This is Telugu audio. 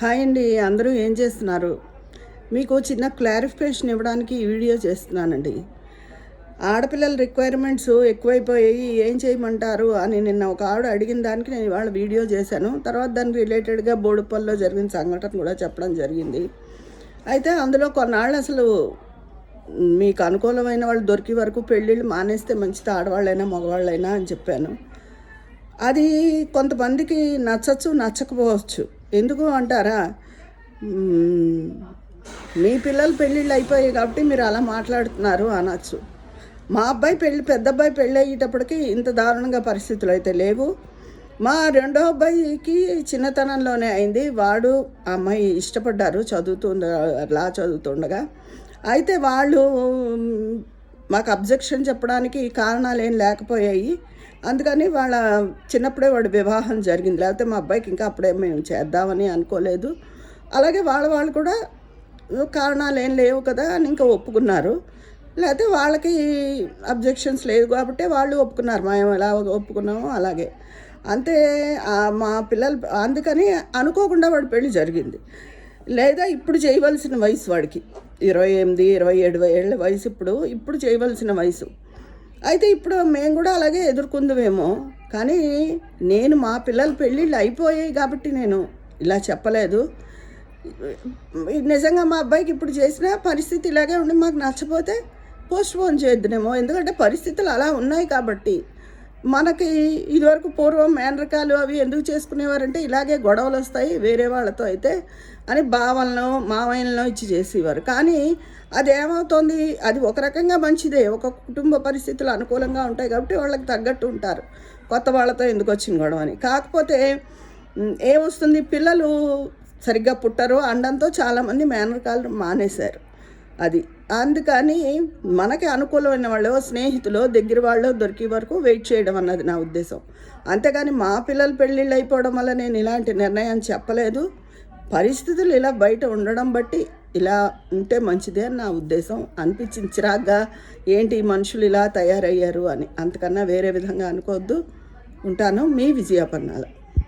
హాయ్ అండి, అందరూ ఏం చేస్తున్నారు? మీకు చిన్న క్లారిఫికేషన్ ఇవ్వడానికి ఈ వీడియో చేస్తున్నానండి. ఆడపిల్లల రిక్వైర్మెంట్స్ ఎక్కువైపోయాయి, ఏం చేయమంటారు అని నిన్న ఒక ఆవిడ అడిగిన దానికి నేను ఇవాళ వీడియో చేశాను. తర్వాత దానికి రిలేటెడ్గా బోడుపల్లిలో జరిగిన సంఘటన కూడా చెప్పడం జరిగింది. అయితే అందులో కొన్నాళ్ళు అసలు మీకు అనుకూలమైన వాళ్ళు దొరికే వరకు పెళ్ళిళ్ళు మానేస్తే మంచిది, ఆడవాళ్ళైనా మగవాళ్ళైనా అని చెప్పాను. అది కొంతమందికి నచ్చచ్చు, నచ్చకపోవచ్చు. ఎందుకు అంటారా, మీ పిల్లలు పెళ్ళిళ్ళు అయిపోయాయి కాబట్టి మీరు అలా మాట్లాడుతున్నారు అనొచ్చు. మా అబ్బాయి పెద్ద అబ్బాయి పెళ్ళి అయ్యేటప్పటికి ఇంత దారుణంగా పరిస్థితులు అయితే లేవు. మా రెండో అబ్బాయికి చిన్నతనంలోనే అయింది. వాడు ఆ అమ్మాయి ఇష్టపడ్డారు లా చదువుతుండగా. అయితే వాళ్ళు మాకు అబ్జెక్షన్ చెప్పడానికి కారణాలు ఏం లేకపోయాయి. అందుకని వాళ్ళ చిన్నప్పుడే వాడి వివాహం జరిగింది. లేకపోతే మా అబ్బాయికి ఇంకా అప్పుడే మేము చేద్దామని అనుకోలేదు. అలాగే వాళ్ళు కూడా కారణాలు ఏం లేవు కదా అని ఇంకా ఒప్పుకున్నారు. లేకపోతే వాళ్ళకి అబ్జెక్షన్స్ లేవు కాబట్టి వాళ్ళు ఒప్పుకున్నారు. మేము ఎలా ఒప్పుకున్నామో అలాగే. అంతే. మా పిల్లలు అందుకని అనుకోకుండా వాడి పెళ్ళి జరిగింది. లేదా ఇప్పుడు చేయవలసిన వయసు వాడికి 28, 27 ఏళ్ళ వయసు. ఇప్పుడు చేయవలసిన వయసు. అయితే ఇప్పుడు మేము కూడా అలాగే ఎదుర్కొందుమేమో. కానీ నేను మా పిల్లల పెళ్ళిళ్ళు అయిపోయాయి కాబట్టి నేను ఇలా చెప్పలేదు. నిజంగా మా అబ్బాయికి ఇప్పుడు చేసిన పరిస్థితి ఇలాగే ఉండి మాకు నచ్చపోతే పోస్ట్పోన్ చేద్దామేమో. ఎందుకంటే పరిస్థితులు అలా ఉన్నాయి కాబట్టి. మనకి ఇదివరకు పూర్వం మేనరకాలు అవి ఎందుకు చేసుకునేవారంటే ఇలాగే గొడవలు వస్తాయి వేరే వాళ్ళతో అయితే అని బావలను మావయ్యలను ఇచ్చి చేసేవారు. కానీ అదేమవుతుంది, అది ఒక రకంగా మంచిదే. ఒక కుటుంబ పరిస్థితులు అనుకూలంగా ఉంటాయి కాబట్టి వాళ్ళకి తగ్గట్టు ఉంటారు. కొత్త వాళ్ళతో ఎందుకు వచ్చిన గొడవ అని. కాకపోతే ఏమొస్తుంది, పిల్లలు సరిగ్గా పుట్టరు అనడంతో చాలామంది మేనరకాలు మానేశారు. అది అందుకని మనకి అనుకూలమైన వాళ్ళు, స్నేహితులు, దగ్గర వాళ్ళు దొరికే వరకు వెయిట్ చేయడం అన్నది నా ఉద్దేశం. అంతేగాని మా పిల్లలు పెళ్ళిళ్ళు అయిపోవడం వల్ల నేను ఇలాంటి నిర్ణయం చెప్పలేదు. పరిస్థితులు ఇలా బయట ఉండడం బట్టి ఇలా ఉంటే మంచిదే అని నా ఉద్దేశం. అనిపించింది చిరాగ్గా, ఏంటి మనుషులు ఇలా తయారయ్యారు అని. అంతకన్నా వేరే విధంగా అనుకోవద్దు. ఉంటాను. మీ విజయాపన్నాల.